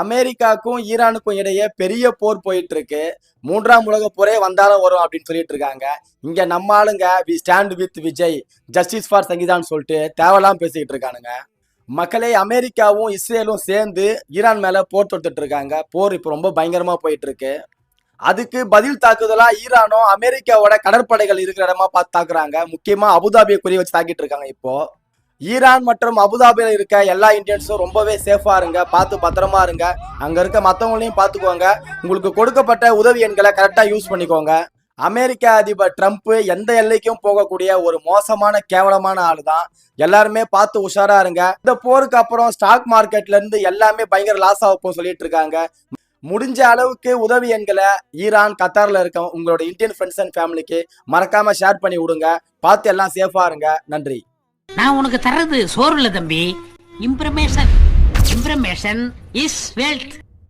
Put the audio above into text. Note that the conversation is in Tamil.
அமெரிக்காவுக்கும் ஈரானுக்கும் இடையே பெரிய போர் போயிட்டு இருக்கு. 3ஆம் உலக போரே வந்தாலும் வரும் அப்படின்னு சொல்லிட்டு இருக்காங்க. இங்க நம்ம ஆளுங்க we stand with Vijay, justice for சங்கீதான்னு சொல்லிட்டு தேவையெல்லாம் பேசிக்கிட்டு இருக்கானுங்க. மக்களே, அமெரிக்காவும் இஸ்ரேலும் சேர்ந்து ஈரான் மேல போர் தொடுத்துட்டு இருக்காங்க. போர் இப்போ ரொம்ப பயங்கரமா போயிட்டு இருக்கு. அதுக்கு பதில் தாக்குதலா ஈரானும் அமெரிக்காவோட கடற்படைகள் இருக்கிற இடமா பார்த்து தாக்குறாங்க. முக்கியமா அபுதாபியை குறி வச்சு தாக்கிட்டு இருக்காங்க. இப்போ ஈரான் மற்றும் அபுதாபியில் இருக்க எல்லா இந்தியன்ஸும் ரொம்பவே சேஃபா இருங்க, பார்த்து பத்திரமா இருங்க. அங்க இருக்க மற்றவங்களையும் பார்த்துக்கோங்க. உங்களுக்கு கொடுக்கப்பட்ட உதவி எண்களை கரெக்டா யூஸ் பண்ணிக்கோங்க. அமெரிக்க அதிபர் ட்ரம்ப் எந்த எல்லைக்கும் போகக்கூடிய ஒரு மோசமான கேவலமான ஆளு தான். எல்லாருமே பார்த்து உஷாரா இருங்க. இந்த போருக்கு அப்புறம் ஸ்டாக் மார்க்கெட்ல இருந்து எல்லாமே பயங்கர லாஸ் ஆகும் சொல்லிட்டு இருக்காங்க. முடிஞ்ச அளவுக்கு உதவி எண்களை ஈரான், கத்தார்ல இருக்க உங்களோட இந்தியன் ஃப்ரெண்ட்ஸ் அண்ட் ஃபேமிலிக்கு மறக்காம ஷேர் பண்ணி விடுங்க. பார்த்து எல்லாம் சேஃபா இருங்க. நன்றி. நான் உனக்கு தர்றது சோறு இல்ல தம்பி, இம்ப்ரமேஷன். இம்ப்ரமேஷன் இஸ் வெல்த்.